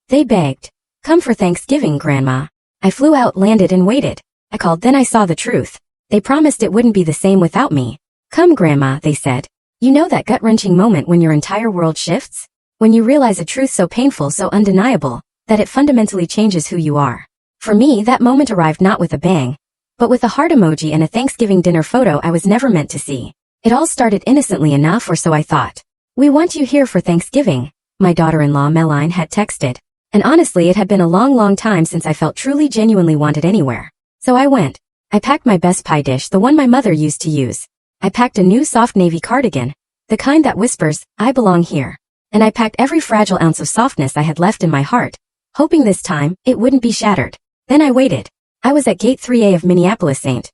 They begged. Come for Thanksgiving, Grandma. I flew out, landed and waited. I called, then I saw the truth. They promised it wouldn't be the same without me. Come, Grandma, they said. You know that gut-wrenching moment when your entire world shifts? When you realize a truth so painful, so undeniable, that it fundamentally changes who you are. For me, that moment arrived not with a bang, but with a heart emoji and a Thanksgiving dinner photo I was never meant to see. It all started innocently enough, or so I thought. We want you here for Thanksgiving, my daughter-in-law Meline had texted. And honestly, it had been a long time since I felt truly genuinely wanted anywhere. So I went. I packed my best pie dish, the one my mother used to use. I packed a new soft navy cardigan, the kind that whispers, I belong here. And I packed every fragile ounce of softness I had left in my heart, hoping this time, it wouldn't be shattered. Then I waited. I was at Gate 3A of Minneapolis-St.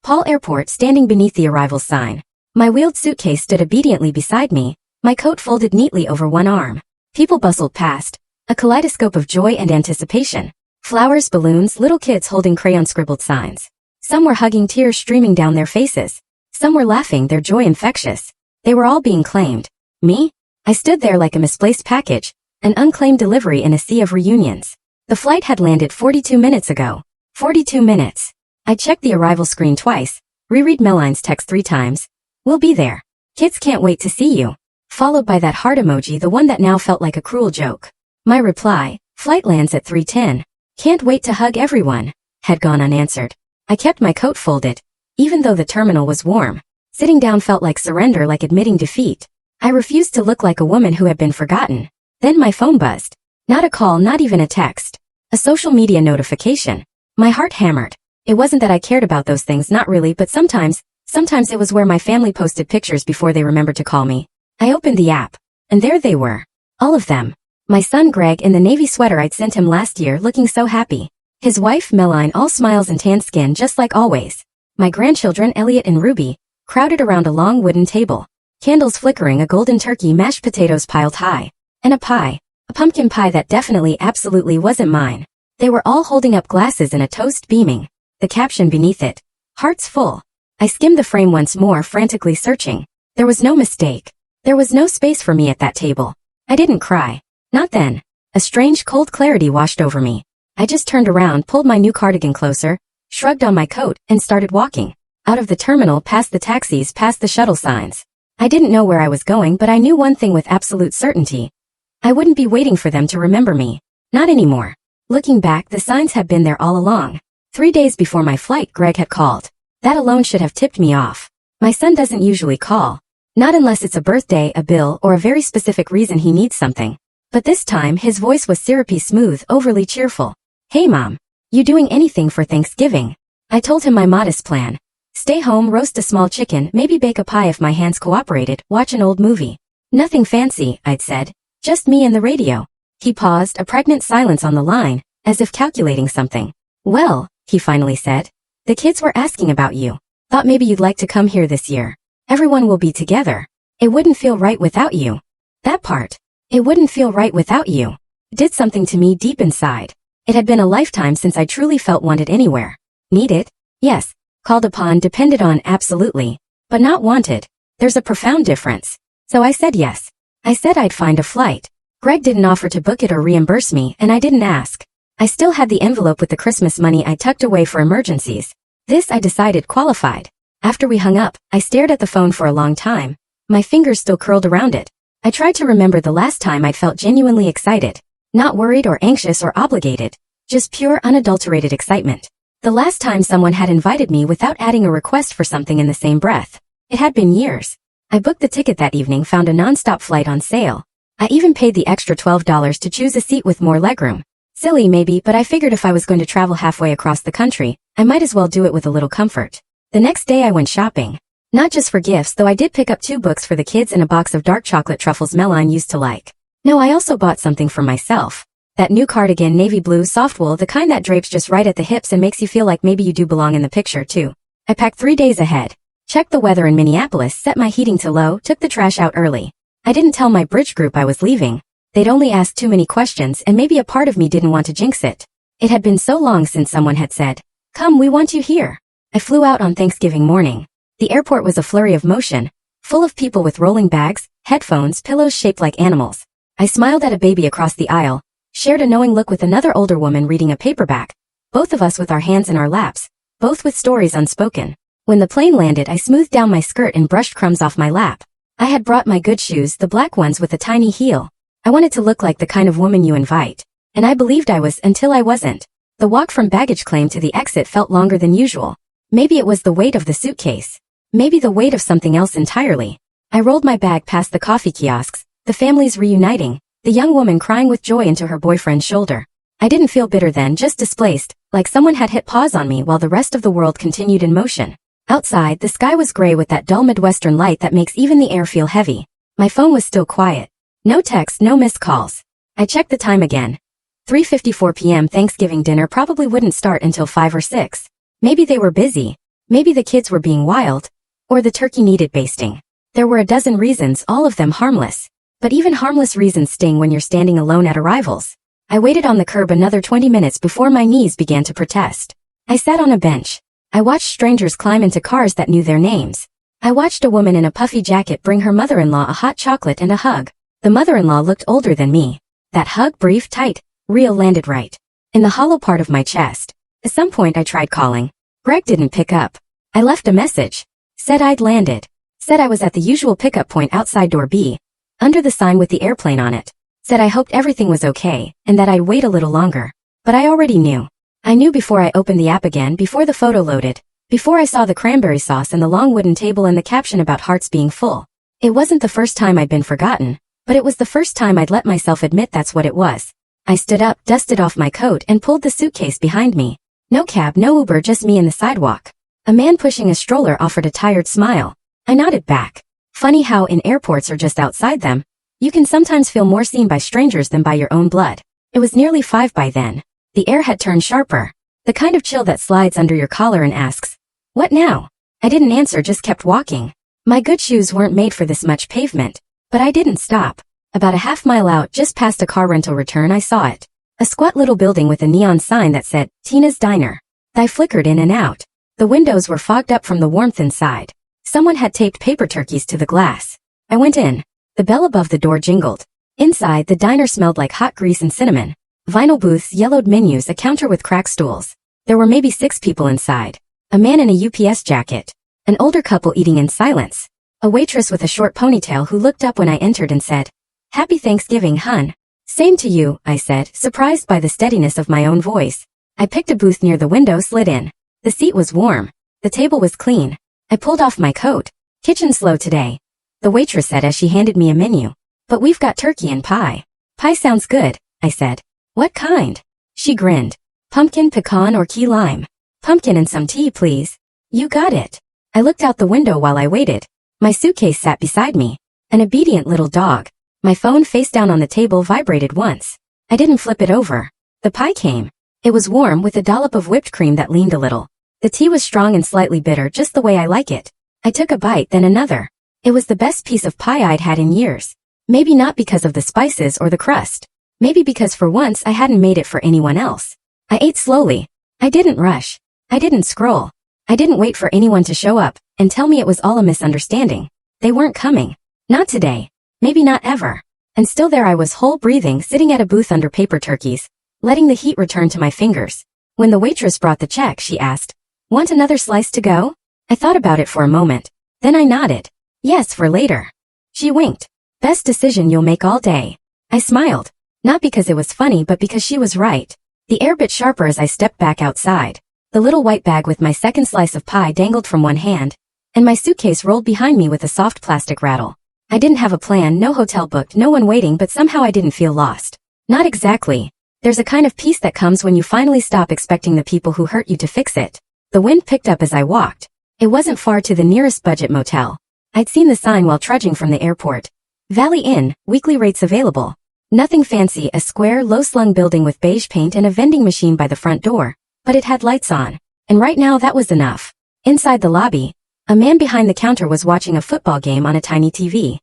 Paul Airport, standing beneath the arrival sign. My wheeled suitcase stood obediently beside me, my coat folded neatly over one arm. People bustled past, a kaleidoscope of joy and anticipation. Flowers, balloons, little kids holding crayon-scribbled signs. Some were hugging, tears streaming down their faces. Some were laughing, their joy infectious. They were all being claimed. Me? I stood there like a misplaced package, an unclaimed delivery in a sea of reunions. The flight had landed 42 minutes ago. 42 minutes. I checked the arrival screen twice, reread Meline's text 3 times. We'll be there. Kids can't wait to see you. Followed by that heart emoji, the one that now felt like a cruel joke. My reply, flight lands at 3:10. Can't wait to hug everyone, had gone unanswered. I kept my coat folded, even though the terminal was warm. Sitting down felt like surrender, like admitting defeat. I refused to look like a woman who had been forgotten. Then my phone buzzed. Not a call, not even a text. A social media notification. My heart hammered. It wasn't that I cared about those things, not really, but sometimes it was where my family posted pictures before they remembered to call me. I opened the app, and there they were. All of them. My son Greg in the navy sweater I'd sent him last year, looking so happy. His wife Meline, all smiles and tan skin just like always. My grandchildren Elliot and Ruby, crowded around a long wooden table. Candles flickering, a golden turkey, mashed potatoes piled high. And a pie. A pumpkin pie that definitely, absolutely wasn't mine. They were all holding up glasses and a toast beaming. The caption beneath it. Hearts full. I skimmed the frame once more, frantically searching. There was no mistake. There was no space for me at that table. I didn't cry. Not then. A strange cold clarity washed over me. I just turned around, pulled my new cardigan closer, shrugged on my coat, and started walking. Out of the terminal, past the taxis, past the shuttle signs. I didn't know where I was going, but I knew one thing with absolute certainty. I wouldn't be waiting for them to remember me. Not anymore. Looking back, the signs had been there all along. 3 days before my flight, Greg had called. That alone should have tipped me off. My son doesn't usually call. Not unless it's a birthday, a bill, or a very specific reason he needs something. But this time, his voice was syrupy smooth, overly cheerful. Hey Mom. You doing anything for Thanksgiving? I told him my modest plan. Stay home, roast a small chicken, maybe bake a pie if my hands cooperated, watch an old movie. Nothing fancy, I'd said. Just me and the radio. He paused, a pregnant silence on the line, as if calculating something. Well, he finally said. The kids were asking about you. Thought maybe you'd like to come here this year. Everyone will be together. It wouldn't feel right without you. That part. It wouldn't feel right without you. It did something to me deep inside. It had been a lifetime since I truly felt wanted anywhere. Needed? Yes. Called upon, depended on, absolutely. But not wanted. There's a profound difference. So I said yes. I said I'd find a flight. Greg didn't offer to book it or reimburse me, and I didn't ask. I still had the envelope with the Christmas money I tucked away for emergencies. This, I decided, qualified. After we hung up, I stared at the phone for a long time. My fingers still curled around it. I tried to remember the last time I'd felt genuinely excited. Not worried or anxious or obligated. Just pure, unadulterated excitement. The last time someone had invited me without adding a request for something in the same breath. It had been years. I booked the ticket that evening, found a non-stop flight on sale. I even paid the extra $12 to choose a seat with more legroom. Silly maybe, but I figured if I was going to travel halfway across the country, I might as well do it with a little comfort. The next day I went shopping. Not just for gifts, though I did pick up 2 books for the kids and a box of dark chocolate truffles Meline used to like. No, I also bought something for myself. That new cardigan, navy blue, soft wool, the kind that drapes just right at the hips and makes you feel like maybe you do belong in the picture too. I packed 3 days ahead. Checked the weather in Minneapolis, set my heating to low, took the trash out early. I didn't tell my bridge group I was leaving. They'd only asked too many questions, and maybe a part of me didn't want to jinx it. It had been so long since someone had said, "Come, we want you here." I flew out on Thanksgiving morning. The airport was a flurry of motion, full of people with rolling bags, headphones, pillows shaped like animals. I smiled at a baby across the aisle, shared a knowing look with another older woman reading a paperback, both of us with our hands in our laps, both with stories unspoken. When the plane landed, I smoothed down my skirt and brushed crumbs off my lap. I had brought my good shoes, the black ones with a tiny heel. I wanted to look like the kind of woman you invite. And I believed I was until I wasn't. The walk from baggage claim to the exit felt longer than usual. Maybe it was the weight of the suitcase. Maybe the weight of something else entirely. I rolled my bag past the coffee kiosks, the families reuniting, the young woman crying with joy into her boyfriend's shoulder. I didn't feel bitter then, just displaced, like someone had hit pause on me while the rest of the world continued in motion. Outside, the sky was gray with that dull Midwestern light that makes even the air feel heavy. My phone was still quiet. No texts, no missed calls. I checked the time again. 3:54 p.m. Thanksgiving dinner probably wouldn't start until 5 or 6. Maybe they were busy. Maybe the kids were being wild. Or the turkey needed basting. There were a dozen reasons, all of them harmless. But even harmless reasons sting when you're standing alone at arrivals. I waited on the curb another 20 minutes before my knees began to protest. I sat on a bench. I watched strangers climb into cars that knew their names. I watched a woman in a puffy jacket bring her mother-in-law a hot chocolate and a hug. The mother-in-law looked older than me. That hug, brief, tight, real, landed right in the hollow part of my chest. At some point I tried calling. Greg didn't pick up. I left a message. Said I'd landed. Said I was at the usual pickup point outside door B, under the sign with the airplane on it. Said I hoped everything was okay, and that I'd wait a little longer. But I already knew. I knew before I opened the app again, before the photo loaded, before I saw the cranberry sauce and the long wooden table and the caption about hearts being full. It wasn't the first time I'd been forgotten, but it was the first time I'd let myself admit that's what it was. I stood up, dusted off my coat, and pulled the suitcase behind me. No cab, no Uber, just me and the sidewalk. A man pushing a stroller offered a tired smile. I nodded back. Funny how in airports or just outside them, you can sometimes feel more seen by strangers than by your own blood. It was nearly 5 by then. The air had turned sharper. The kind of chill that slides under your collar and asks, "What now?" I didn't answer, just kept walking. My good shoes weren't made for this much pavement. But I didn't stop. About a half-mile out, just past a car rental return, I saw it. A squat little building with a neon sign that said, "Tina's Diner." I flickered in and out. The windows were fogged up from the warmth inside. Someone had taped paper turkeys to the glass. I went in. The bell above the door jingled. Inside, the diner smelled like hot grease and cinnamon. Vinyl booths, yellowed menus, a counter with cracked stools. There were maybe 6 people inside. A man in a UPS jacket. An older couple eating in silence. A waitress with a short ponytail who looked up when I entered and said, "Happy Thanksgiving, hun." "Same to you," I said, surprised by the steadiness of my own voice. I picked a booth near the window, slid in. The seat was warm. The table was clean. I pulled off my coat. "Kitchen slow today," the waitress said as she handed me a menu. "But we've got turkey and pie." "Pie sounds good," I said. "What kind?" She grinned. "Pumpkin, pecan, or key lime?" "Pumpkin and some tea, please." "You got it." I looked out the window while I waited. My suitcase sat beside me. An obedient little dog. My phone face down on the table vibrated once. I didn't flip it over. The pie came. It was warm with a dollop of whipped cream that leaned a little. The tea was strong and slightly bitter, just the way I like it. I took a bite, then another. It was the best piece of pie I'd had in years. Maybe not because of the spices or the crust. Maybe because for once I hadn't made it for anyone else. I ate slowly. I didn't rush. I didn't scroll. I didn't wait for anyone to show up and tell me it was all a misunderstanding. They weren't coming. Not today. Maybe not ever. And still there I was, whole, breathing, sitting at a booth under paper turkeys, letting the heat return to my fingers. When the waitress brought the check, she asked, "Want another slice to go?" I thought about it for a moment. Then I nodded. "Yes, for later." She winked. "Best decision you'll make all day." I smiled. Not because it was funny, but because she was right. The air bit sharper as I stepped back outside. The little white bag with my second slice of pie dangled from one hand, and my suitcase rolled behind me with a soft plastic rattle. I didn't have a plan, no hotel booked, no one waiting, but somehow I didn't feel lost. Not exactly. There's a kind of peace that comes when you finally stop expecting the people who hurt you to fix it. The wind picked up as I walked. It wasn't far to the nearest budget motel. I'd seen the sign while trudging from the airport. Valley Inn, weekly rates available. Nothing fancy, a square, low-slung building with beige paint and a vending machine by the front door. But it had lights on. And right now that was enough. Inside the lobby, a man behind the counter was watching a football game on a tiny TV.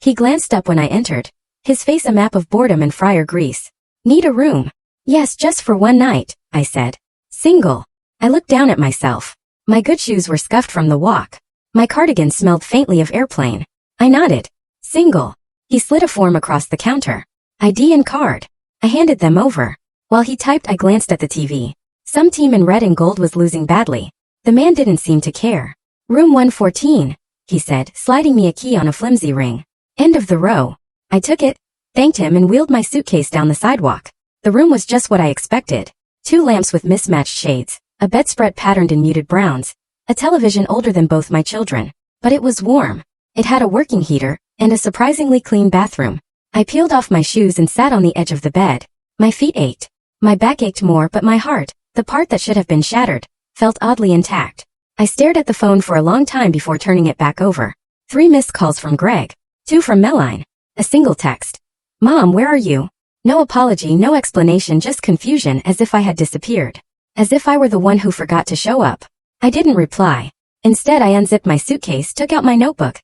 He glanced up when I entered, his face a map of boredom and fryer grease. "Need a room?" "Yes, just for one night," I said. "Single." I looked down at myself. My good shoes were scuffed from the walk. My cardigan smelled faintly of airplane. I nodded. "Single." He slid a form across the counter. "ID and card." I handed them over. While he typed, I glanced at the TV. Some team in red and gold was losing badly. The man didn't seem to care. Room 114, he said, sliding me a key on a flimsy ring. End of the row. I took it, thanked him and wheeled my suitcase down the sidewalk. The room was just what I expected. 2 lamps with mismatched shades, a bedspread patterned in muted browns, a television older than both my children. But it was warm. It had a working heater, and a surprisingly clean bathroom. I peeled off my shoes and sat on the edge of the bed. My feet ached. My back ached more, but my heart, the part that should have been shattered, felt oddly intact. I stared at the phone for a long time before turning it back over. 3 missed calls from Greg. 2 from Meline. A single text. Mom, where are you? No apology, no explanation, just confusion, as if I had disappeared. As if I were the one who forgot to show up. I didn't reply. Instead, I unzipped my suitcase, took out my notebook,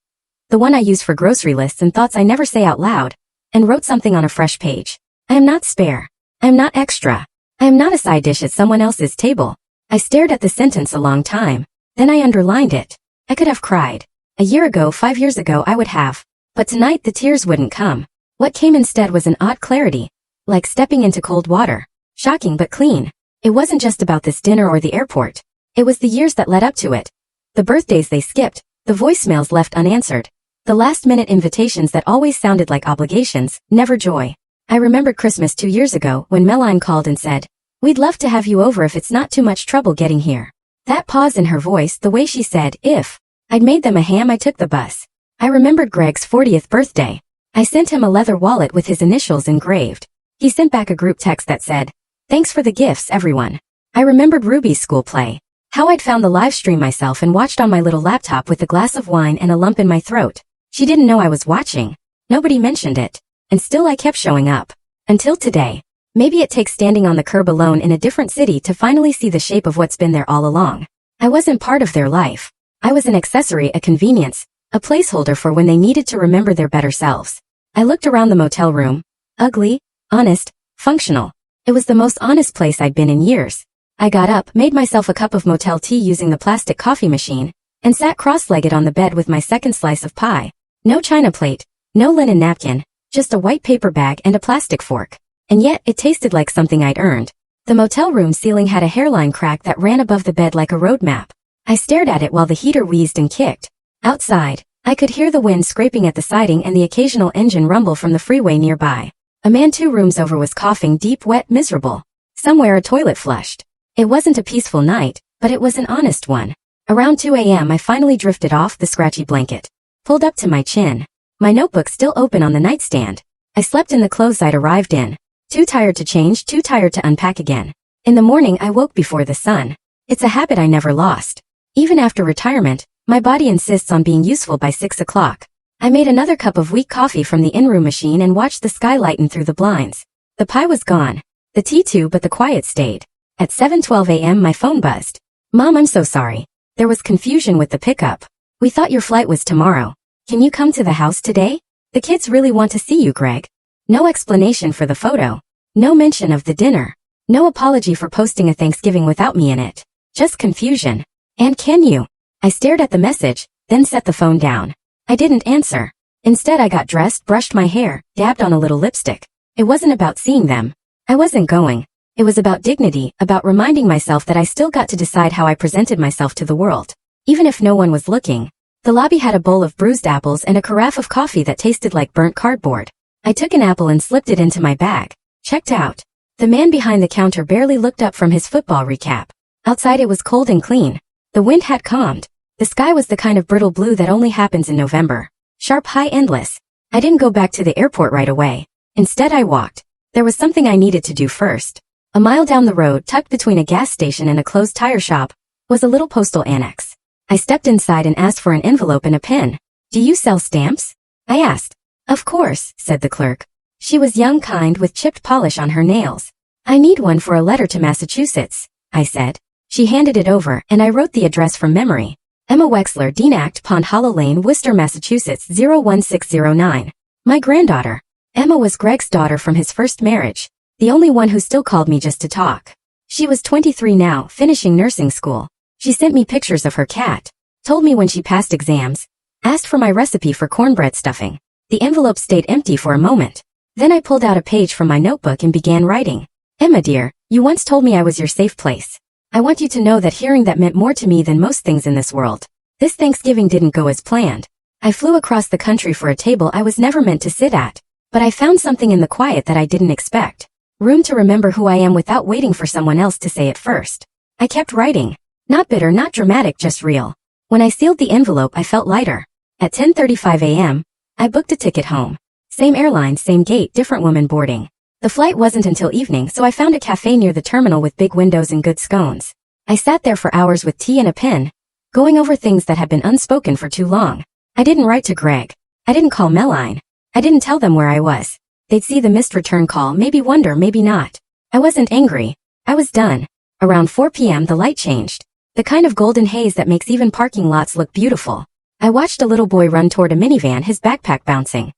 the one I use for grocery lists and thoughts I never say out loud, and wrote something on a fresh page. I am not spare. I am not extra. I am not a side dish at someone else's table. I stared at the sentence a long time. Then I underlined it. I could have cried. A year ago, 5 years ago, I would have. But tonight the tears wouldn't come. What came instead was an odd clarity, like stepping into cold water. Shocking but clean. It wasn't just about this dinner or the airport. It was the years that led up to it. The birthdays they skipped, the voicemails left unanswered, the last-minute invitations that always sounded like obligations, never joy. I remembered Christmas 2 years ago when Meline called and said, "We'd love to have you over if it's not too much trouble getting here." That pause in her voice, the way she said, "If I'd made them a ham, I took the bus." I remembered Greg's 40th birthday. I sent him a leather wallet with his initials engraved. He sent back a group text that said, "Thanks for the gifts, everyone." I remembered Ruby's school play. How I'd found the live stream myself and watched on my little laptop with a glass of wine and a lump in my throat. She didn't know I was watching. Nobody mentioned it. And still I kept showing up. Until today. Maybe it takes standing on the curb alone in a different city to finally see the shape of what's been there all along. I wasn't part of their life. I was an accessory, a convenience, a placeholder for when they needed to remember their better selves. I looked around the motel room. Ugly, honest, functional. It was the most honest place I'd been in years. I got up, made myself a cup of motel tea using the plastic coffee machine, and sat cross-legged on the bed with my second slice of pie. No china plate, no linen napkin, just a white paper bag and a plastic fork. And yet, it tasted like something I'd earned. The motel room ceiling had a hairline crack that ran above the bed like a road map. I stared at it while the heater wheezed and kicked. Outside, I could hear the wind scraping at the siding and the occasional engine rumble from the freeway nearby. A man 2 rooms over was coughing deep, wet, miserable. Somewhere a toilet flushed. It wasn't a peaceful night, but it was an honest one. Around 2 a.m. I finally drifted off the scratchy blanket, pulled up to my chin. My notebook still open on the nightstand. I slept in the clothes I'd arrived in. Too tired to change, too tired to unpack again. In the morning I woke before the sun. It's a habit I never lost. Even after retirement, my body insists on being useful by 6 o'clock. I made another cup of weak coffee from the in-room machine and watched the sky lighten through the blinds. The pie was gone. The tea too, but the quiet stayed. At 7:12 a.m. my phone buzzed. "Mom, I'm so sorry. There was confusion with the pickup. We thought your flight was tomorrow. Can you come to the house today? The kids really want to see you, Greg." No explanation for the photo. No mention of the dinner. No apology for posting a Thanksgiving without me in it. Just confusion. "And can you?" I stared at the message, then set the phone down. I didn't answer. Instead I got dressed, brushed my hair, dabbed on a little lipstick. It wasn't about seeing them. I wasn't going. It was about dignity, about reminding myself that I still got to decide how I presented myself to the world. Even if no one was looking. The lobby had a bowl of bruised apples and a carafe of coffee that tasted like burnt cardboard. I took an apple and slipped it into my bag. Checked out. The man behind the counter barely looked up from his football recap. Outside it was cold and clean. The wind had calmed. The sky was the kind of brittle blue that only happens in November. Sharp, high, endless. I didn't go back to the airport right away. Instead I walked. There was something I needed to do first. A mile down the road, tucked between a gas station and a closed tire shop, was a little postal annex. I stepped inside and asked for an envelope and a pen. "Do you sell stamps?" I asked. "Of course," said the clerk. She was young, kind, with chipped polish on her nails. "I need one for a letter to Massachusetts," I said. She handed it over, and I wrote the address from memory. Emma Wexler, Dean Act, Pond Hollow Lane, Worcester, Massachusetts, 01609. My granddaughter. Emma was Greg's daughter from his first marriage. The only one who still called me just to talk. She was 23 now, finishing nursing school. She sent me pictures of her cat, told me when she passed exams, asked for my recipe for cornbread stuffing. The envelope stayed empty for a moment. Then I pulled out a page from my notebook and began writing. Emma dear, you once told me I was your safe place. I want you to know that hearing that meant more to me than most things in this world. This Thanksgiving didn't go as planned. I flew across the country for a table I was never meant to sit at. But I found something in the quiet that I didn't expect. Room to remember who I am without waiting for someone else to say it first. I kept writing. Not bitter, not dramatic, just real. When I sealed the envelope, I felt lighter. At 10:35 a.m., I booked a ticket home. Same airline, same gate, different woman boarding. The flight wasn't until evening, so I found a cafe near the terminal with big windows and good scones. I sat there for hours with tea and a pen, going over things that had been unspoken for too long. I didn't write to Greg. I didn't call Melline. I didn't tell them where I was. They'd see the missed return call, maybe wonder, maybe not. I wasn't angry. I was done. Around 4 p.m. the light changed. The kind of golden haze that makes even parking lots look beautiful. I watched a little boy run toward a minivan, his backpack bouncing.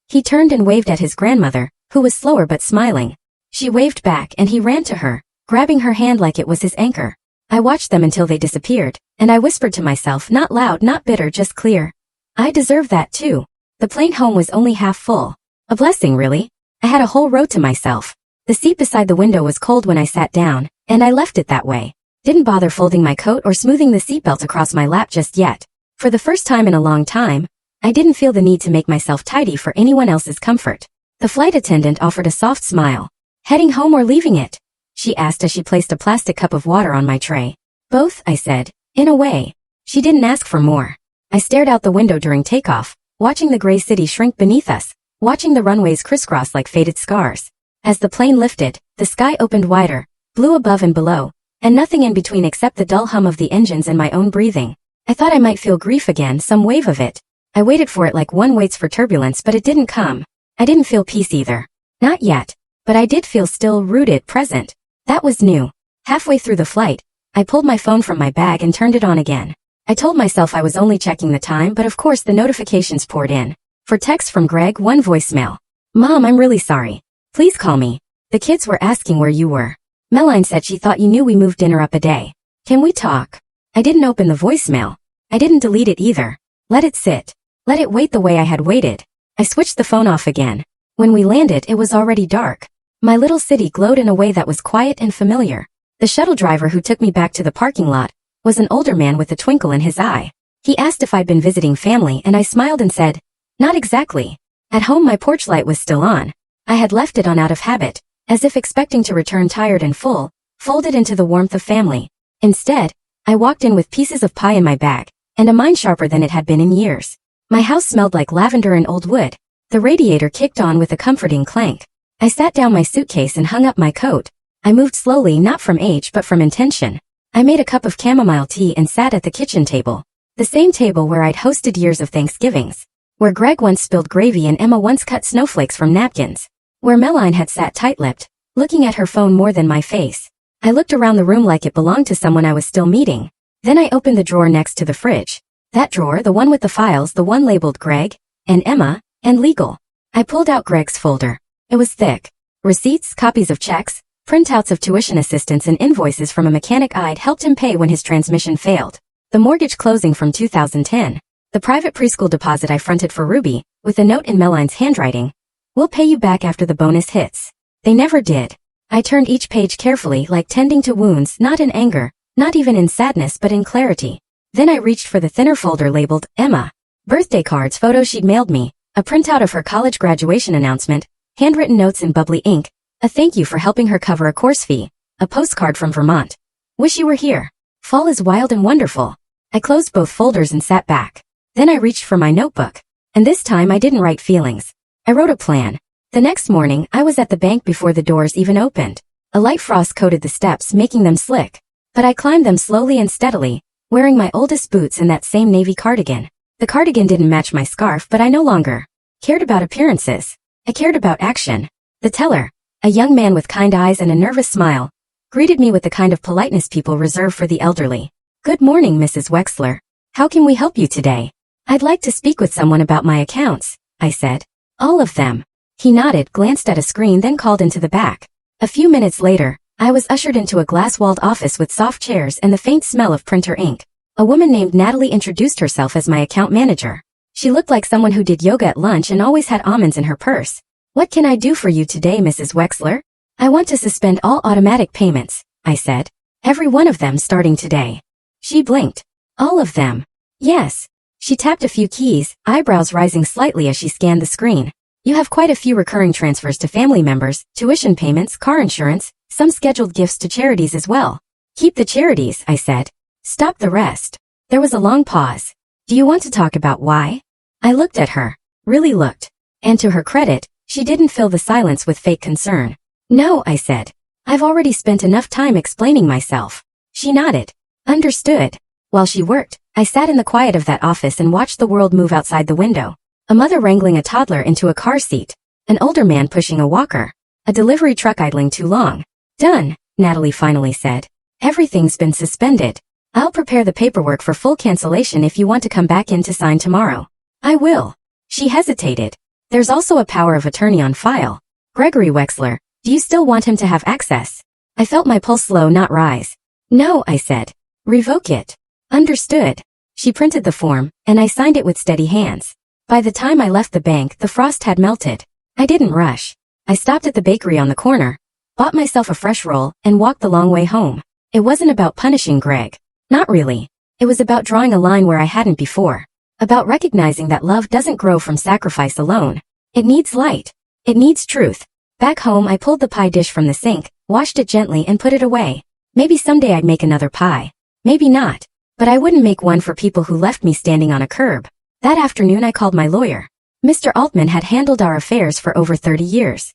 He turned and waved at his grandmother, who was slower but smiling. She waved back and he ran to her, grabbing her hand like it was his anchor. I watched them until they disappeared, and I whispered to myself, not loud, not bitter, just clear. I deserve that too. The plane home was only half full. A blessing, really. I had a whole row to myself. The seat beside the window was cold when I sat down, and I left it that way. Didn't bother folding my coat or smoothing the seatbelt across my lap just yet. For the first time in a long time, I didn't feel the need to make myself tidy for anyone else's comfort. The flight attendant offered a soft smile. Heading home or leaving it? She asked as she placed a plastic cup of water on my tray. Both, I said, in a way. She didn't ask for more. I stared out the window during takeoff, watching the gray city shrink beneath us, watching the runways crisscross like faded scars. As the plane lifted, the sky opened wider, blue above and below, and nothing in between except the dull hum of the engines and my own breathing. I thought I might feel grief again, some wave of it. I waited for it like one waits for turbulence, but it didn't come. I didn't feel peace either. Not yet. But I did feel still, rooted, present. That was new. Halfway through the flight, I pulled my phone from my bag and turned it on again. I told myself I was only checking the time, but of course the notifications poured in. For text from Greg, one voicemail. Mom, I'm really sorry. Please call me. The kids were asking where you were. Melline said she thought you knew we moved dinner up a day. Can we talk? I didn't open the voicemail. I didn't delete it either. Let it sit. Let it wait the way I had waited. I switched the phone off again. When we landed, it was already dark. My little city glowed in a way that was quiet and familiar. The shuttle driver who took me back to the parking lot was an older man with a twinkle in his eye. He asked if I'd been visiting family, and I smiled and said, not exactly. At home my porch light was still on. I had left it on out of habit, as if expecting to return tired and full, folded into the warmth of family. Instead, I walked in with pieces of pie in my bag, and a mind sharper than it had been in years. My house smelled like lavender and old wood. The radiator kicked on with a comforting clank. I sat down my suitcase and hung up my coat. I moved slowly, not from age but from intention. I made a cup of chamomile tea and sat at the kitchen table. The same table where I'd hosted years of Thanksgivings. Where Greg once spilled gravy and Emma once cut snowflakes from napkins. Where Melline had sat tight-lipped, looking at her phone more than my face. I looked around the room like it belonged to someone I was still meeting. Then I opened the drawer next to the fridge. That drawer, the one with the files, the one labeled Greg, and Emma, and legal. I pulled out Greg's folder. It was thick. Receipts, copies of checks, printouts of tuition assistance and invoices from a mechanic I'd helped him pay when his transmission failed. The mortgage closing from 2010. The private preschool deposit I fronted for Ruby, with a note in Melline's handwriting. We'll pay you back after the bonus hits. They never did. I turned each page carefully, like tending to wounds, not in anger, not even in sadness but in clarity. Then I reached for the thinner folder labeled Emma. Birthday cards, photos she'd mailed me, a printout of her college graduation announcement, handwritten notes in bubbly ink, a thank you for helping her cover a course fee, a postcard from Vermont. Wish you were here. Fall is wild and wonderful. I closed both folders and sat back. Then I reached for my notebook. And this time I didn't write feelings. I wrote a plan. The next morning, I was at the bank before the doors even opened. A light frost coated the steps, making them slick. But I climbed them slowly and steadily, wearing my oldest boots and that same navy cardigan. The cardigan didn't match my scarf, but I no longer cared about appearances. I cared about action. The teller, a young man with kind eyes and a nervous smile, greeted me with the kind of politeness people reserve for the elderly. Good morning, Mrs. Wexler. How can we help you today? I'd like to speak with someone about my accounts, I said. All of them. He nodded, glanced at a screen, then called into the back. A few minutes later, I was ushered into a glass-walled office with soft chairs and the faint smell of printer ink. A woman named Natalie introduced herself as my account manager. She looked like someone who did yoga at lunch and always had almonds in her purse. What can I do for you today, Mrs. Wexler? I want to suspend all automatic payments, I said. Every one of them starting today. She blinked. All of them. Yes. She tapped a few keys, eyebrows rising slightly as she scanned the screen. You have quite a few recurring transfers to family members, tuition payments, car insurance, some scheduled gifts to charities as well. Keep the charities, I said. Stop the rest. There was a long pause. Do you want to talk about why? I looked at her. Really looked. And to her credit, she didn't fill the silence with fake concern. No, I said. I've already spent enough time explaining myself. She nodded. Understood. While she worked, I sat in the quiet of that office and watched the world move outside the window. A mother wrangling a toddler into a car seat. An older man pushing a walker. A delivery truck idling too long. Done, Natalie finally said. Everything's been suspended. I'll prepare the paperwork for full cancellation if you want to come back in to sign tomorrow. I will. She hesitated. There's also a power of attorney on file. Gregory Wexler, do you still want him to have access? I felt my pulse slow, not rise. No, I said. Revoke it. Understood. She printed the form, and I signed it with steady hands. By the time I left the bank, the frost had melted. I didn't rush. I stopped at the bakery on the corner, bought myself a fresh roll, and walked the long way home. It wasn't about punishing Greg. Not really. It was about drawing a line where I hadn't before. About recognizing that love doesn't grow from sacrifice alone. It needs light. It needs truth. Back home, I pulled the pie dish from the sink, washed it gently and put it away. Maybe someday I'd make another pie. Maybe not. But I wouldn't make one for people who left me standing on a curb. That afternoon I called my lawyer. Mr. Altman had handled our affairs for over 30 years.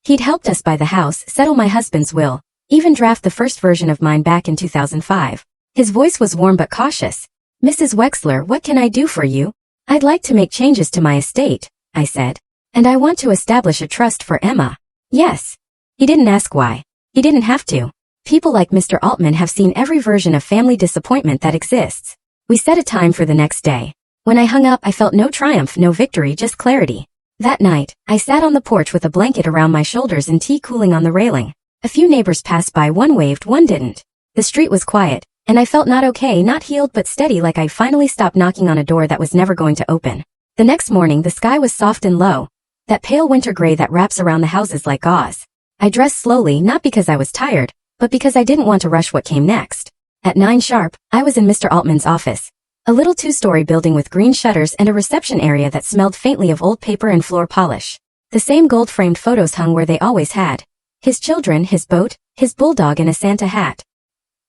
He'd helped us buy the house, settle my husband's will, even draft the first version of mine back in 2005. His voice was warm but cautious. Mrs. Wexler, what can I do for you? I'd like to make changes to my estate, I said. And I want to establish a trust for Emma. Yes. He didn't ask why. He didn't have to. People like Mr. Altman have seen every version of family disappointment that exists. We set a time for the next day. When I hung up, I felt no triumph, no victory, just clarity. That night, I sat on the porch with a blanket around my shoulders and tea cooling on the railing. A few neighbors passed by, one waved, one didn't. The street was quiet, and I felt not okay, not healed but steady, like I'd finally stopped knocking on a door that was never going to open. The next morning, the sky was soft and low, that pale winter gray that wraps around the houses like gauze. I dressed slowly, not because I was tired, but because I didn't want to rush what came next. At 9 sharp, I was in Mr. Altman's office. A little 2-story building with green shutters and a reception area that smelled faintly of old paper and floor polish. The same gold-framed photos hung where they always had. His children, his boat, his bulldog and a Santa hat.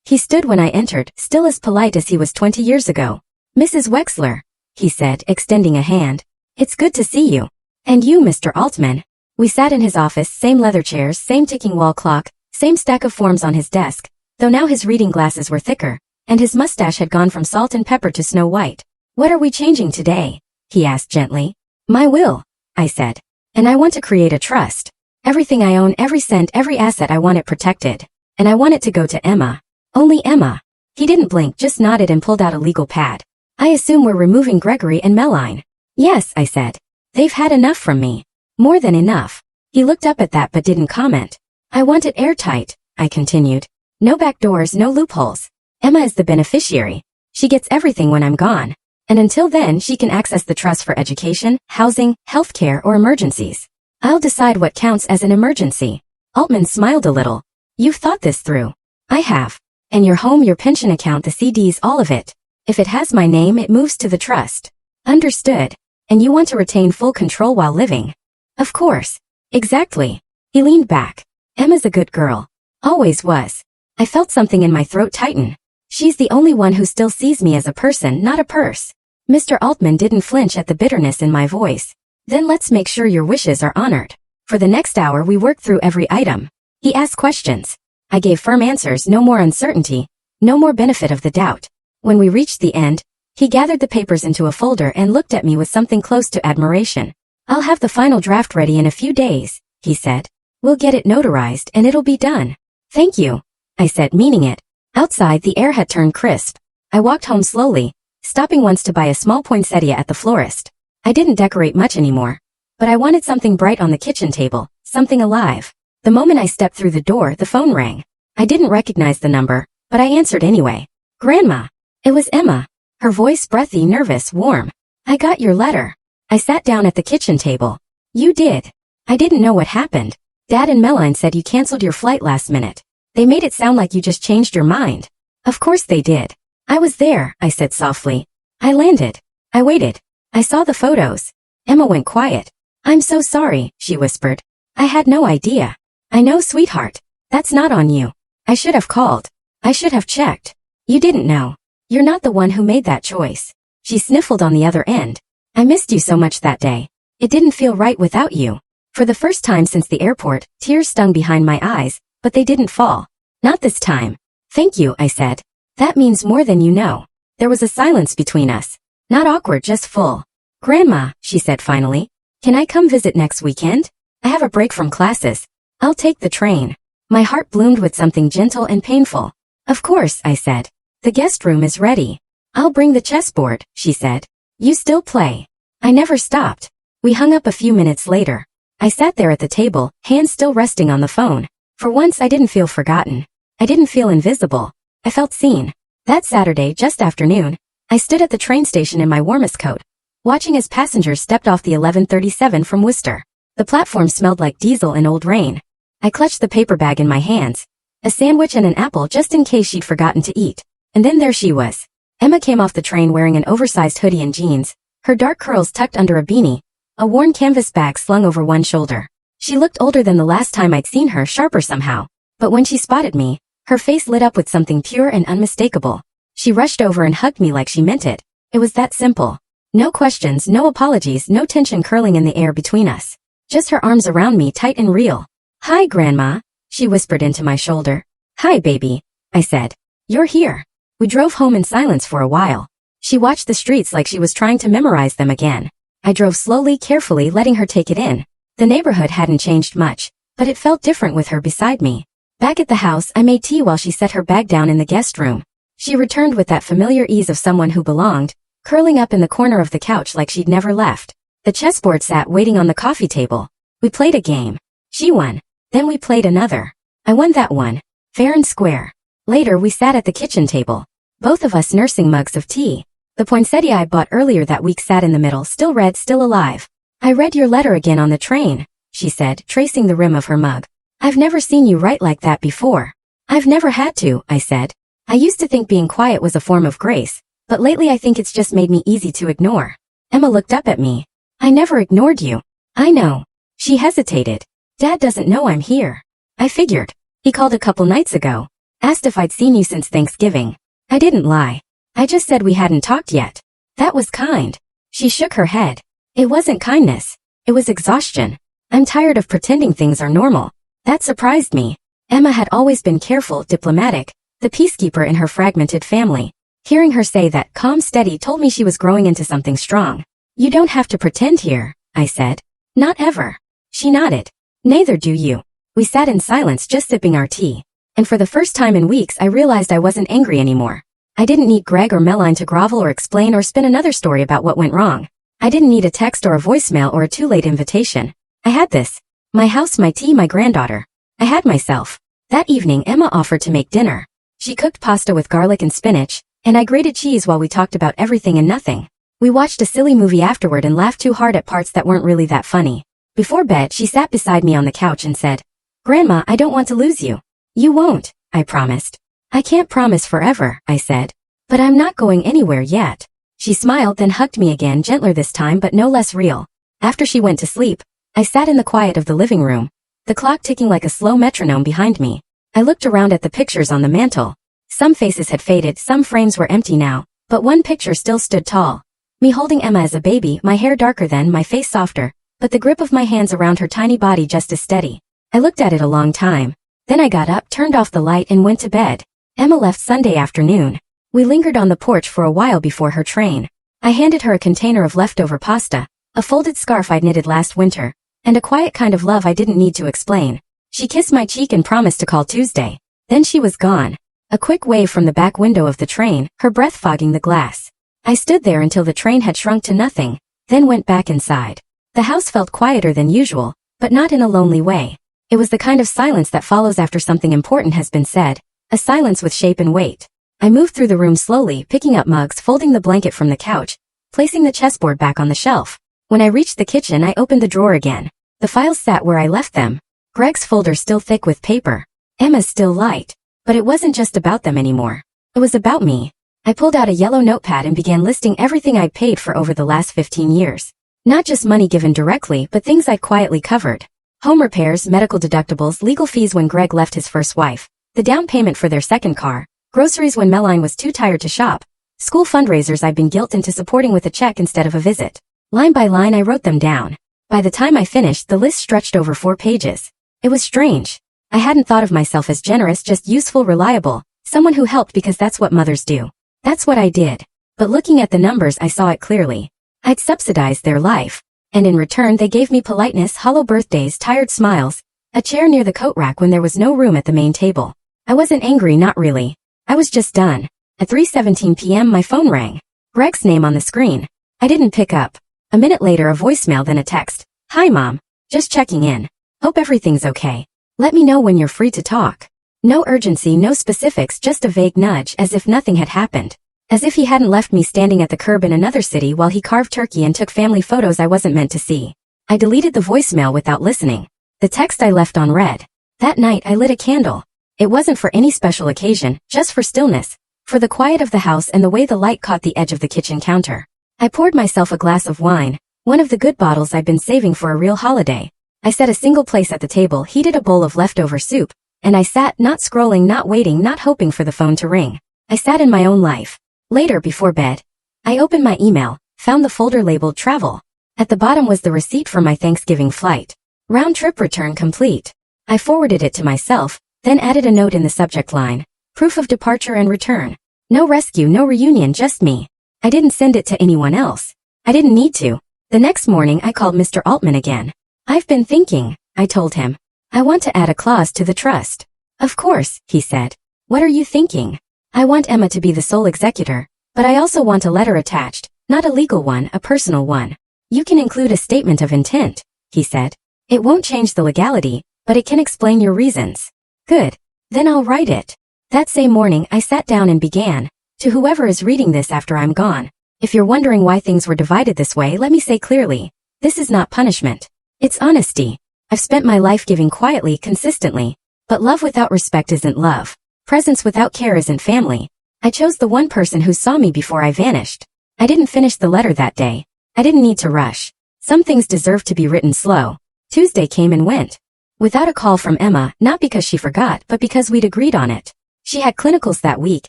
He stood when I entered, still as polite as he was 20 years ago. Mrs. Wexler, he said, extending a hand. It's good to see you. And you, Mr. Altman. We sat in his office, same leather chairs, same ticking wall clock, same stack of forms on his desk, though now his reading glasses were thicker, and his mustache had gone from salt and pepper to snow white. What are we changing today? He asked gently. My will, I said. And I want to create a trust. Everything I own, every cent, every asset, I want it protected. And I want it to go to Emma. Only Emma. He didn't blink, just nodded and pulled out a legal pad. I assume we're removing Gregory and Melline. Yes, I said. They've had enough from me. More than enough. He looked up at that but didn't comment. I want it airtight, I continued. No back doors, no loopholes. Emma is the beneficiary. She gets everything when I'm gone. And until then, she can access the trust for education, housing, healthcare, or emergencies. I'll decide what counts as an emergency. Altman smiled a little. You've thought this through. I have. And your home, your pension account, the CDs, all of it. If it has my name, it moves to the trust. Understood. And you want to retain full control while living. Of course. Exactly. He leaned back. Emma's a good girl. Always was. I felt something in my throat tighten. She's the only one who still sees me as a person, not a purse. Mr. Altman didn't flinch at the bitterness in my voice. Then let's make sure your wishes are honored. For the next hour we worked through every item. He asked questions. I gave firm answers, no more uncertainty, no more benefit of the doubt. When we reached the end, he gathered the papers into a folder and looked at me with something close to admiration. I'll have the final draft ready in a few days, he said. We'll get it notarized and it'll be done. Thank you, I said, meaning it. Outside, the air had turned crisp. I walked home slowly, stopping once to buy a small poinsettia at the florist. I didn't decorate much anymore, but I wanted something bright on the kitchen table, something alive. The moment I stepped through the door, the phone rang. I didn't recognize the number, but I answered anyway. Grandma. It was Emma. Her voice breathy, nervous, warm. I got your letter. I sat down at the kitchen table. You did. I didn't know what happened. Dad and Meline said you canceled your flight last minute. They made it sound like you just changed your mind. Of course they did. I was there, I said softly. I landed. I waited. I saw the photos. Emma went quiet. I'm so sorry, she whispered. I had no idea. I know, sweetheart. That's not on you. I should have called. I should have checked. You didn't know. You're not the one who made that choice. She sniffled on the other end. I missed you so much that day. It didn't feel right without you. For the first time since the airport, tears stung behind my eyes, but they didn't fall. Not this time. Thank you, I said. That means more than you know. There was a silence between us. Not awkward, just full. Grandma, she said finally, can I come visit next weekend? I have a break from classes. I'll take the train. My heart bloomed with something gentle and painful. Of course, I said. The guest room is ready. I'll bring the chessboard, she said. You still play. I never stopped. We hung up a few minutes later. I sat there at the table, hands still resting on the phone. For once I didn't feel forgotten. I didn't feel invisible. I felt seen. That Saturday, just after noon, I stood at the train station in my warmest coat, watching as passengers stepped off the 1137 from Worcester. The platform smelled like diesel and old rain. I clutched the paper bag in my hands, a sandwich and an apple just in case she'd forgotten to eat. And then there she was. Emma came off the train wearing an oversized hoodie and jeans, her dark curls tucked under a beanie, a worn canvas bag slung over one shoulder. She looked older than the last time I'd seen her, sharper somehow. But when she spotted me, her face lit up with something pure and unmistakable. She rushed over and hugged me like she meant it. It was that simple. No questions, no apologies, no tension curling in the air between us. Just her arms around me, tight and real. Hi, Grandma, she whispered into my shoulder. Hi, baby, I said. You're here. We drove home in silence for a while. She watched the streets like she was trying to memorize them again. I drove slowly, carefully, letting her take it in. The neighborhood hadn't changed much, but it felt different with her beside me. Back at the house, I made tea while she set her bag down in the guest room. She returned with that familiar ease of someone who belonged, curling up in the corner of the couch like she'd never left. The chessboard sat waiting on the coffee table. We played a game. She won. Then we played another. I won that one. Fair and square. Later we sat at the kitchen table, both of us nursing mugs of tea. The poinsettia I bought earlier that week sat in the middle, still red, still alive. I read your letter again on the train, she said, tracing the rim of her mug. I've never seen you write like that before. I've never had to, I said. I used to think being quiet was a form of grace, but lately I think it's just made me easy to ignore. Emma looked up at me. I never ignored you. I know. She hesitated. Dad doesn't know I'm here. I figured. He called a couple nights ago. Asked if I'd seen you since Thanksgiving. I didn't lie. I just said we hadn't talked yet. That was kind. She shook her head. It wasn't kindness. It was exhaustion. I'm tired of pretending things are normal. That surprised me. Emma had always been careful, diplomatic, the peacekeeper in her fragmented family. Hearing her say that calm, steady told me she was growing into something strong. You don't have to pretend here, I said. Not ever. She nodded. Neither do you. We sat in silence, just sipping our tea. And for the first time in weeks I realized I wasn't angry anymore. I didn't need Greg or Meline to grovel or explain or spin another story about what went wrong. I didn't need a text or a voicemail or a too-late invitation. I had this. My house, my tea, my granddaughter. I had myself. That evening Emma offered to make dinner. She cooked pasta with garlic and spinach, and I grated cheese while we talked about everything and nothing. We watched a silly movie afterward and laughed too hard at parts that weren't really that funny. Before bed she sat beside me on the couch and said, Grandma, I don't want to lose you. You won't, I promised. I can't promise forever, I said. But I'm not going anywhere yet. She smiled, then hugged me again, gentler this time but no less real. After she went to sleep, I sat in the quiet of the living room, the clock ticking like a slow metronome behind me. I looked around at the pictures on the mantel. Some faces had faded, some frames were empty now, but one picture still stood tall. Me holding Emma as a baby, my hair darker then, my face softer, but the grip of my hands around her tiny body just as steady. I looked at it a long time. Then I got up, turned off the light and went to bed. Emma left Sunday afternoon. We lingered on the porch for a while before her train. I handed her a container of leftover pasta, a folded scarf I'd knitted last winter, and a quiet kind of love I didn't need to explain. She kissed my cheek and promised to call Tuesday. Then she was gone. A quick wave from the back window of the train, her breath fogging the glass. I stood there until the train had shrunk to nothing, then went back inside. The house felt quieter than usual, but not in a lonely way. It was the kind of silence that follows after something important has been said, a silence with shape and weight. I moved through the room slowly, picking up mugs, folding the blanket from the couch, placing the chessboard back on the shelf. When I reached the kitchen I opened the drawer again. The files sat where I left them. Greg's folder still thick with paper. Emma's still light. But it wasn't just about them anymore. It was about me. I pulled out a yellow notepad and began listing everything I'd paid for over the last 15 years. Not just money given directly, but things I'd quietly covered. Home repairs, medical deductibles, legal fees when Greg left his first wife, the down payment for their second car, groceries when Meline was too tired to shop, school fundraisers I'd been guilted into supporting with a check instead of a visit. Line by line I wrote them down. By the time I finished, the list stretched over 4 pages. It was strange. I hadn't thought of myself as generous, just useful, reliable, someone who helped because that's what mothers do. That's what I did. But looking at the numbers, I saw it clearly. I'd subsidized their life. And in return they gave me politeness, hollow birthdays, tired smiles, a chair near the coat rack when there was no room at the main table. I wasn't angry, not really. I was just done. At 3:17 p.m. my phone rang. Greg's name on the screen. I didn't pick up. A minute later a voicemail, then a text. Hi Mom. Just checking in. Hope everything's okay. Let me know when you're free to talk. No urgency, no specifics, just a vague nudge, as if nothing had happened. As if he hadn't left me standing at the curb in another city while he carved turkey and took family photos I wasn't meant to see. I deleted the voicemail without listening. The text I left on read. That night I lit a candle. It wasn't for any special occasion, just for stillness, for the quiet of the house and the way the light caught the edge of the kitchen counter. I poured myself a glass of wine, one of the good bottles I'd been saving for a real holiday. I set a single place at the table, heated a bowl of leftover soup, and I sat, not scrolling, not waiting, not hoping for the phone to ring. I sat in my own life. Later, before bed, I opened my email, found the folder labeled Travel. At the bottom was the receipt for my Thanksgiving flight. Round trip return complete. I forwarded it to myself, then added a note in the subject line. Proof of departure and return. No rescue, no reunion, just me. I didn't send it to anyone else. I didn't need to. The next morning I called Mr. Altman again. I've been thinking, I told him. I want to add a clause to the trust. Of course, he said. What are you thinking? I want Emma to be the sole executor, but I also want a letter attached, not a legal one, a personal one. You can include a statement of intent, he said. It won't change the legality, but it can explain your reasons. Good. Then I'll write it. That same morning I sat down and began. To whoever is reading this after I'm gone, if you're wondering why things were divided this way, let me say clearly, this is not punishment. It's honesty. I've spent my life giving quietly, consistently, but love without respect isn't love. Presence without care isn't family. I chose the one person who saw me before I vanished. I didn't finish the letter that day. I didn't need to rush. Some things deserve to be written slow. Tuesday came and went. Without a call from Emma, not because she forgot, but because we'd agreed on it. She had clinicals that week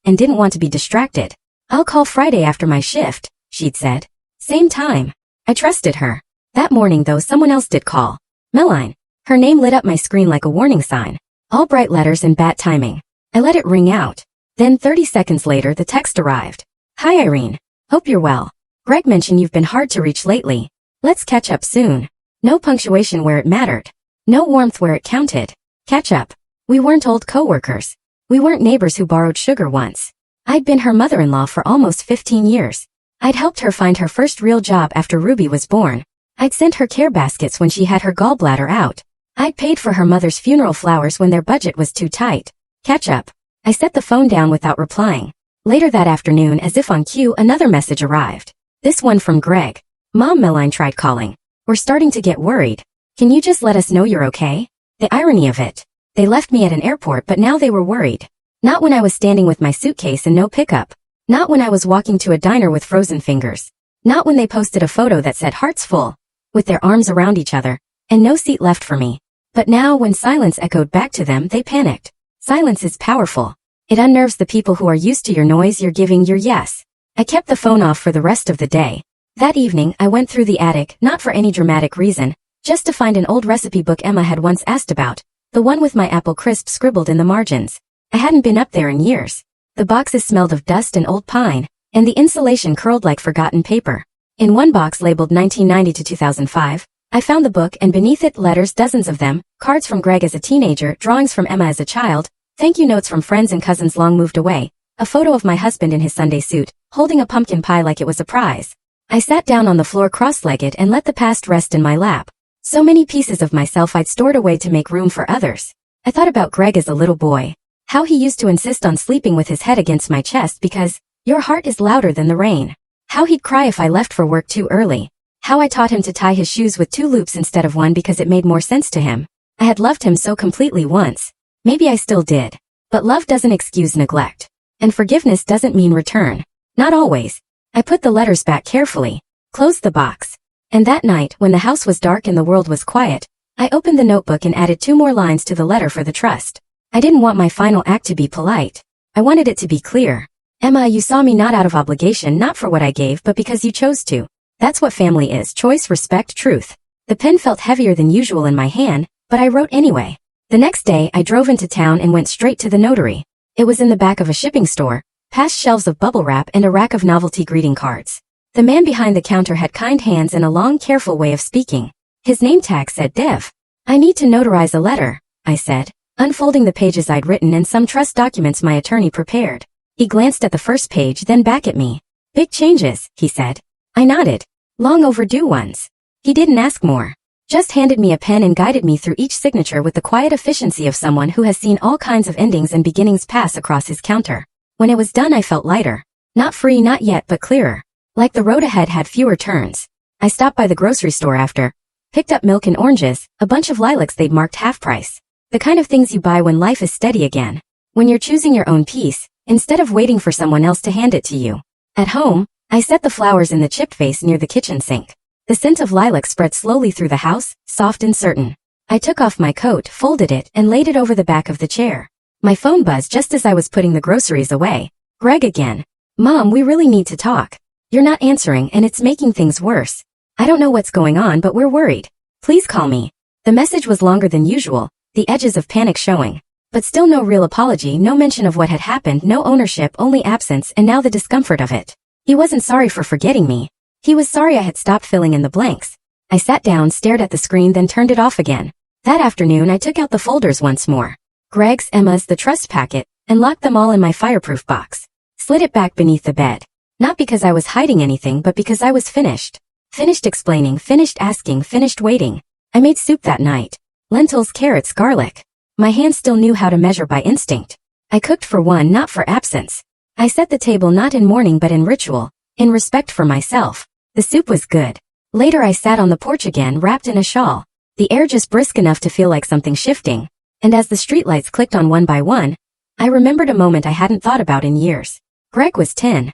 and didn't want to be distracted. I'll call Friday after my shift, she'd said. Same time. I trusted her. That morning though, someone else did call. Meline. Her name lit up my screen like a warning sign. All bright letters and bad timing. I let it ring out. Then 30 seconds later the text arrived. Hi Irene. Hope you're well. Greg mentioned you've been hard to reach lately. Let's catch up soon. No punctuation where it mattered. No warmth where it counted. Catch up. We weren't old co-workers. We weren't neighbors who borrowed sugar once. I'd been her mother-in-law for almost 15 years. I'd helped her find her first real job after Ruby was born. I'd sent her care baskets when she had her gallbladder out. I'd paid for her mother's funeral flowers when their budget was too tight. Catch up. I set the phone down without replying. Later that afternoon, as if on cue, another message arrived. This one from Greg. Mom, Meline tried calling. We're starting to get worried. Can you just let us know you're okay? The irony of it. They left me at an airport, but now they were worried. Not when I was standing with my suitcase and no pickup. Not when I was walking to a diner with frozen fingers. Not when they posted a photo that said hearts full, with their arms around each other, and no seat left for me. But now when silence echoed back to them, they panicked. Silence is powerful. It unnerves the people who are used to your noise, your giving, your yes. I kept the phone off for the rest of the day. That evening, I went through the attic, not for any dramatic reason, just to find an old recipe book Emma had once asked about, the one with my apple crisp scribbled in the margins. I hadn't been up there in years. The boxes smelled of dust and old pine, and the insulation curled like forgotten paper. In one box labeled 1990 to 2005, I found the book, and beneath it letters, dozens of them, cards from Greg as a teenager, drawings from Emma as a child, thank you notes from friends and cousins long moved away, a photo of my husband in his Sunday suit, holding a pumpkin pie like it was a prize. I sat down on the floor cross-legged and let the past rest in my lap. So many pieces of myself I'd stored away to make room for others. I thought about Greg as a little boy. How he used to insist on sleeping with his head against my chest because, your heart is louder than the rain. How he'd cry if I left for work too early. How I taught him to tie his shoes with 2 loops instead of 1 because it made more sense to him. I had loved him so completely once. Maybe I still did. But love doesn't excuse neglect. And forgiveness doesn't mean return. Not always. I put the letters back carefully, closed the box. And that night, when the house was dark and the world was quiet, I opened the notebook and added 2 more lines to the letter for the trust. I didn't want my final act to be polite. I wanted it to be clear. Emma, you saw me not out of obligation, not for what I gave, but because you chose to. That's what family is: choice, respect, truth. The pen felt heavier than usual in my hand, but I wrote anyway. The next day, I drove into town and went straight to the notary. It was in the back of a shipping store, past shelves of bubble wrap and a rack of novelty greeting cards. The man behind the counter had kind hands and a long, careful way of speaking. His name tag said Dev. I need to notarize a letter, I said, unfolding the pages I'd written and some trust documents my attorney prepared. He glanced at the first page, then back at me. Big changes, he said. I nodded. Long overdue ones. He didn't ask more. Just handed me a pen and guided me through each signature with the quiet efficiency of someone who has seen all kinds of endings and beginnings pass across his counter. When it was done, I felt lighter. Not free, not yet, but clearer. Like the road ahead had fewer turns. I stopped by the grocery store after. Picked up milk and oranges, a bunch of lilacs they'd marked half price. The kind of things you buy when life is steady again. When you're choosing your own peace, instead of waiting for someone else to hand it to you. At home, I set the flowers in the chip vase near the kitchen sink. The scent of lilac spread slowly through the house, soft and certain. I took off my coat, folded it, and laid it over the back of the chair. My phone buzzed just as I was putting the groceries away. Greg again. Mom, we really need to talk. You're not answering and it's making things worse. I don't know what's going on, but we're worried. Please call me. The message was longer than usual, the edges of panic showing. But still no real apology, no mention of what had happened, no ownership, only absence, and now the discomfort of it. He wasn't sorry for forgetting me. He was sorry I had stopped filling in the blanks. I sat down, stared at the screen, then turned it off again. That afternoon I took out the folders once more. Greg's, Emma's, the trust packet, and locked them all in my fireproof box. Slid it back beneath the bed. Not because I was hiding anything, but because I was finished. Finished explaining, finished asking, finished waiting. I made soup that night. Lentils, carrots, garlic. My hands still knew how to measure by instinct. I cooked for one, not for absence. I set the table not in mourning but in ritual, in respect for myself. The soup was good. Later I sat on the porch again, wrapped in a shawl. The air just brisk enough to feel like something shifting. And as the streetlights clicked on one by one, I remembered a moment I hadn't thought about in years. Greg was 10.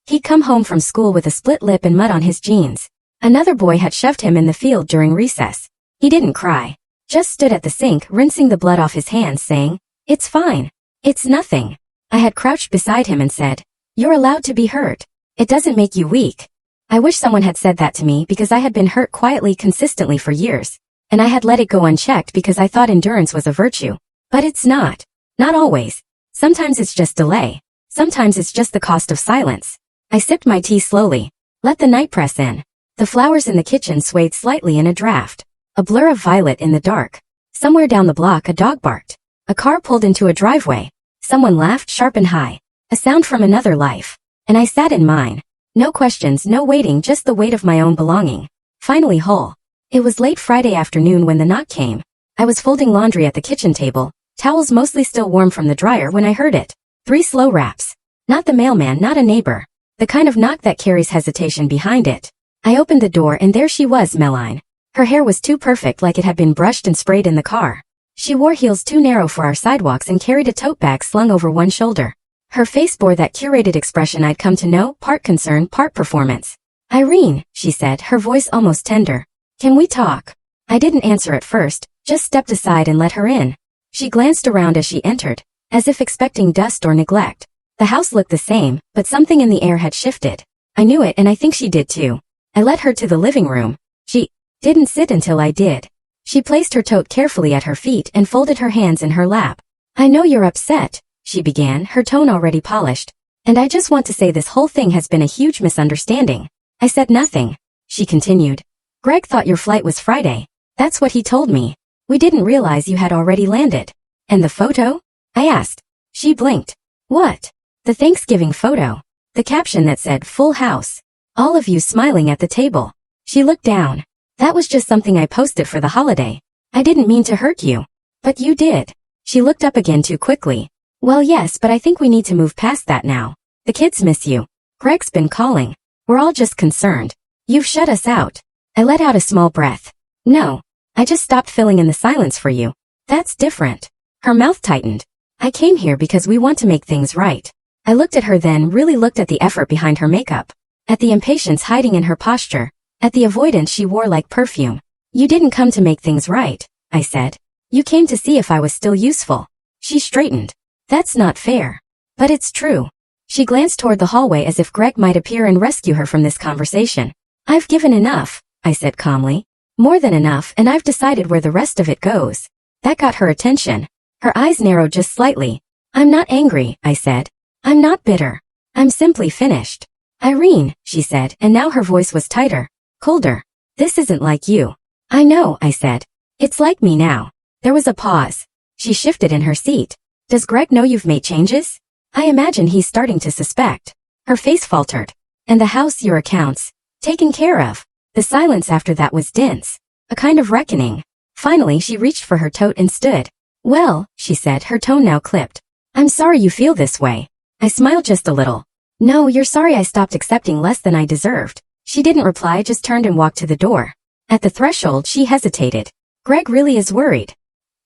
He'd come home from school with a split lip and mud on his jeans. Another boy had shoved him in the field during recess. He didn't cry. Just stood at the sink, rinsing the blood off his hands, saying, "It's fine. It's nothing." I had crouched beside him and said, "You're allowed to be hurt. It doesn't make you weak." I wish someone had said that to me because I had been hurt quietly, consistently for years. And I had let it go unchecked because I thought endurance was a virtue. But it's not. Not always. Sometimes it's just delay. Sometimes it's just the cost of silence. I sipped my tea slowly. Let the night press in. The flowers in the kitchen swayed slightly in a draft. A blur of violet in the dark. Somewhere down the block a dog barked. A car pulled into a driveway. Someone laughed sharp and high. A sound from another life. And I sat in mine. No questions, no waiting, just the weight of my own belonging. Finally whole. It was late Friday afternoon when the knock came. I was folding laundry at the kitchen table, towels mostly still warm from the dryer when I heard it. 3 slow raps. Not the mailman, not a neighbor. The kind of knock that carries hesitation behind it. I opened the door and there she was, Meline. Her hair was too perfect, like it had been brushed and sprayed in the car. She wore heels too narrow for our sidewalks and carried a tote bag slung over one shoulder. Her face bore that curated expression I'd come to know, part concern, part performance. "Irene," she said, her voice almost tender. "Can we talk?" I didn't answer at first, just stepped aside and let her in. She glanced around as she entered, as if expecting dust or neglect. The house looked the same, but something in the air had shifted. I knew it and I think she did too. I led her to the living room. She didn't sit until I did. She placed her tote carefully at her feet and folded her hands in her lap. "I know you're upset," she began, her tone already polished. "And I just want to say this whole thing has been a huge misunderstanding." I said nothing. She continued. "Greg thought your flight was Friday. That's what he told me. We didn't realize you had already landed." "And the photo?" I asked. She blinked. "What?" "The Thanksgiving photo. The caption that said, 'Full house. All of you smiling at the table.'" She looked down. "That was just something I posted for the holiday. I didn't mean to hurt you." "But you did." She looked up again too quickly. "Well, yes, but I think we need to move past that now. The kids miss you. Greg's been calling. We're all just concerned." You've shut us out. I let out a small breath. No. I just stopped filling in the silence for you. That's different. Her mouth tightened. I came here because we want to make things right. I looked at her then really looked at the effort behind her makeup. At the impatience hiding in her posture. At the avoidance she wore like perfume. You didn't come to make things right, I said. You came to see if I was still useful. She straightened. That's not fair. But it's true. She glanced toward the hallway as if Greg might appear and rescue her from this conversation. I've given enough, I said calmly. More than enough, and I've decided where the rest of it goes. That got her attention. Her eyes narrowed just slightly. I'm not angry, I said. I'm not bitter. I'm simply finished. Irene, she said, and now her voice was tighter, colder. This isn't like you. I know, I said. It's like me now. There was a pause. She shifted in her seat. Does Greg know you've made changes? I imagine he's starting to suspect. Her face faltered. And the house, your accounts. Taken care of. The silence after that was dense. A kind of reckoning. Finally she reached for her tote and stood. Well, she said, her tone now clipped. I'm sorry you feel this way. I smiled just a little. No, you're sorry I stopped accepting less than I deserved. She didn't reply, just turned and walked to the door. At the threshold she hesitated. Greg really is worried.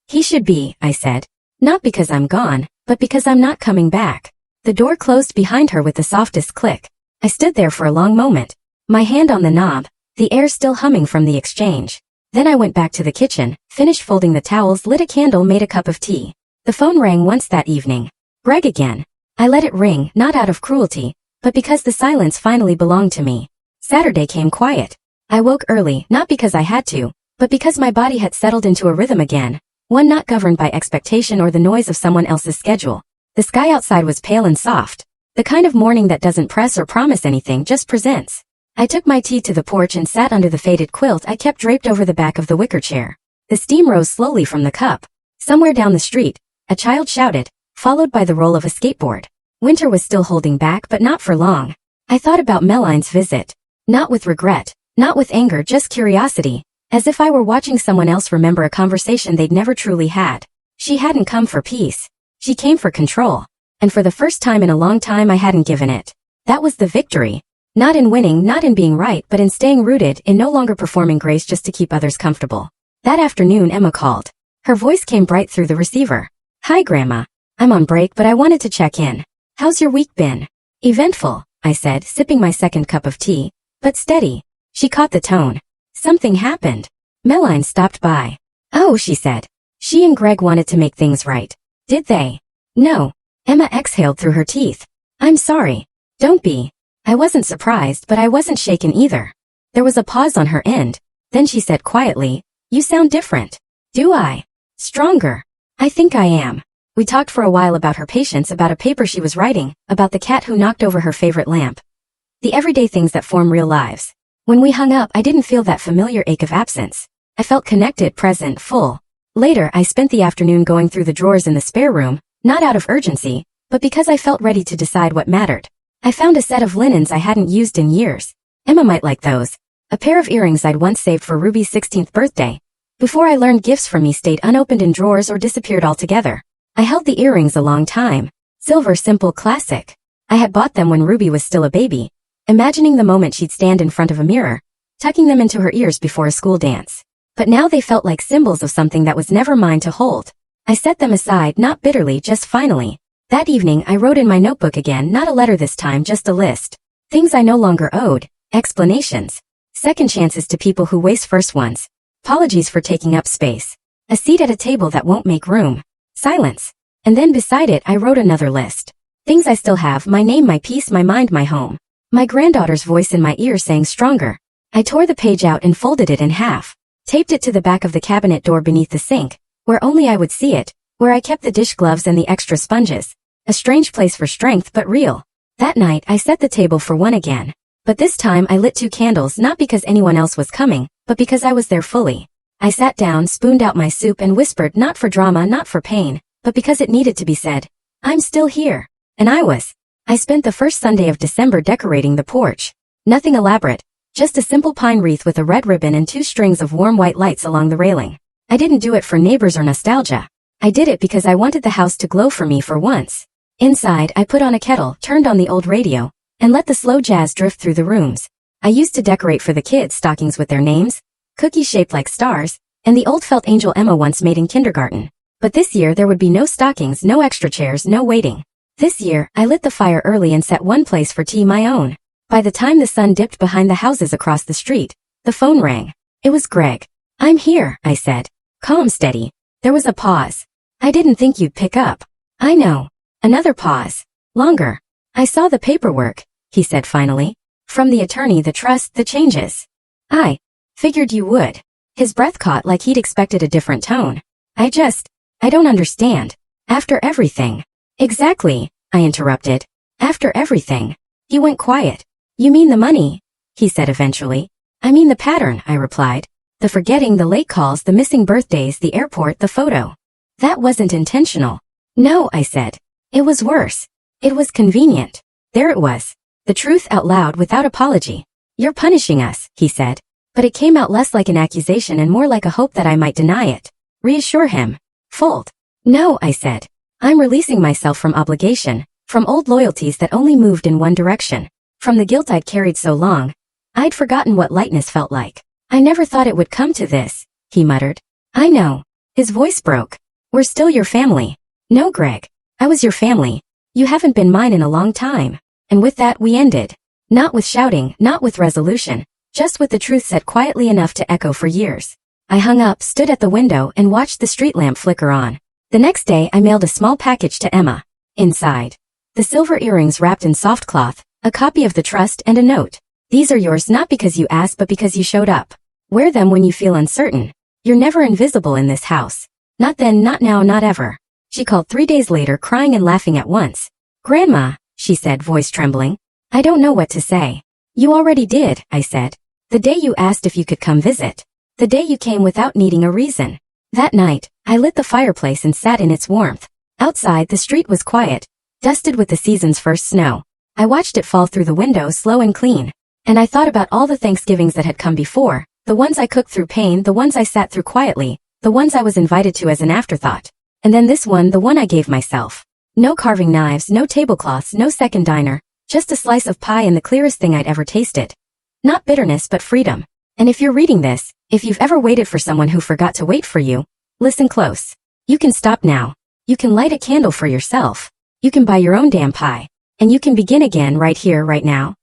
He should be, I said. Not because I'm gone, but because I'm not coming back. The door closed behind her with the softest click. I stood there for a long moment. My hand on the knob, the air still humming from the exchange. Then I went back to the kitchen, finished folding the towels, lit a candle, made a cup of tea. The phone rang once that evening. Greg again. I let it ring, not out of cruelty, but because the silence finally belonged to me. Saturday came quiet. I woke early, not because I had to, but because my body had settled into a rhythm again, one not governed by expectation or the noise of someone else's schedule. The sky outside was pale and soft. The kind of morning that doesn't press or promise anything, just presents. I took my tea to the porch and sat under the faded quilt I kept draped over the back of the wicker chair. The steam rose slowly from the cup. Somewhere down the street, a child shouted, followed by the roll of a skateboard. Winter was still holding back, but not for long. I thought about Meline's visit. Not with regret, not with anger, just curiosity, as if I were watching someone else remember a conversation they'd never truly had. She hadn't come for peace. She came for control. And for the first time in a long time I hadn't given it. That was the victory. Not in winning, not in being right, but in staying rooted, in no longer performing grace just to keep others comfortable. That afternoon Emma called. Her voice came bright through the receiver. Hi Grandma. I'm on break but I wanted to check in. How's your week been? Eventful, I said, sipping my second cup of tea. But steady. She caught the tone. Something happened. Meline stopped by. Oh, she said. She and Greg wanted to make things right. Did they? No. Emma exhaled through her teeth. I'm sorry. Don't be. I wasn't surprised, but I wasn't shaken either. There was a pause on her end. Then she said quietly, You sound different. Do I? Stronger. I think I am. We talked for a while about her patients, about a paper she was writing, about the cat who knocked over her favorite lamp. The everyday things that form real lives. When we hung up, I didn't feel that familiar ache of absence. I felt connected, present, full. Later, I spent the afternoon going through the drawers in the spare room, not out of urgency, but because I felt ready to decide what mattered. I found a set of linens I hadn't used in years. Emma might like those. A pair of earrings I'd once saved for Ruby's 16th birthday. Before I learned gifts from me stayed unopened in drawers or disappeared altogether. I held the earrings a long time. Silver, simple, classic. I had bought them when Ruby was still a baby, imagining the moment she'd stand in front of a mirror, tucking them into her ears before a school dance. But now they felt like symbols of something that was never mine to hold. I set them aside, not bitterly, just finally. That evening I wrote in my notebook again, not a letter this time, just a list. Things I no longer owed, explanations. Second chances to people who waste first ones. Apologies for taking up space. A seat at a table that won't make room. Silence. And then beside it I wrote another list. Things I still have, my name, my peace, my mind, my home. My granddaughter's voice in my ear saying stronger. I tore the page out and folded it in half. Taped it to the back of the cabinet door beneath the sink, where only I would see it, where I kept the dish gloves and the extra sponges. A strange place for strength, but real. That night I set the table for one again. But this time I lit 2 candles, not because anyone else was coming, but because I was there fully. I sat down, spooned out my soup and whispered, not for drama, not for pain, but because it needed to be said. I'm still here. And I was. I spent the first Sunday of December decorating the porch. Nothing elaborate. Just a simple pine wreath with a red ribbon and 2 strings of warm white lights along the railing. I didn't do it for neighbors or nostalgia. I did it because I wanted the house to glow for me for once. Inside, I put on a kettle, turned on the old radio, and let the slow jazz drift through the rooms. I used to decorate for the kids stockings with their names, cookies shaped like stars, and the old felt angel Emma once made in kindergarten. But this year there would be no stockings, no extra chairs, no waiting. This year, I lit the fire early and set one place for tea my own. By the time the sun dipped behind the houses across the street, the phone rang. It was Greg. "I'm here," I said. Calm, steady. There was a pause. "I didn't think you'd pick up." "I know." Another pause. Longer. "I saw the paperwork," he said finally. "From the attorney, the trust, the changes." "I figured you would." His breath caught like he'd expected a different tone. I don't understand. After everything." "Exactly," I interrupted. "After everything." He went quiet. "You mean the money?" he said eventually. "I mean the pattern," I replied. "The forgetting, the late calls, the missing birthdays, the airport, the photo. That wasn't intentional." "No," I said. "It was worse. It was convenient." There it was. The truth out loud without apology. "You're punishing us," he said. But it came out less like an accusation and more like a hope that I might deny it. Reassure him. Fold. "No," I said. "I'm releasing myself from obligation, from old loyalties that only moved in one direction, from the guilt I'd carried so long. I'd forgotten what lightness felt like. I never thought it would come to this," he muttered. "I know." His voice broke. "We're still your family." "No, Greg. I was your family. You haven't been mine in a long time." And with that we ended. Not with shouting, not with resolution, just with the truth said quietly enough to echo for years. I hung up, stood at the window, and watched the street lamp flicker on. The next day I mailed a small package to Emma. Inside, the silver earrings wrapped in soft cloth, a copy of the trust, and a note. "These are yours not because you asked but because you showed up. Wear them when you feel uncertain. You're never invisible in this house. Not then, not now, not ever." She called 3 days later, crying and laughing at once. "Grandma," she said, voice trembling. "I don't know what to say." "You already did," I said. "The day you asked if you could come visit. The day you came without needing a reason." That night, I lit the fireplace and sat in its warmth. Outside, the street was quiet, dusted with the season's first snow. I watched it fall through the window slow and clean. And I thought about all the Thanksgivings that had come before, the ones I cooked through pain, the ones I sat through quietly, the ones I was invited to as an afterthought. And then this one, the one I gave myself. No carving knives, no tablecloths, no second diner, just a slice of pie and the clearest thing I'd ever tasted. Not bitterness but freedom. And if you're reading this, if you've ever waited for someone who forgot to wait for you, listen close. You can stop now. You can light a candle for yourself. You can buy your own damn pie. And you can begin again right here, right now.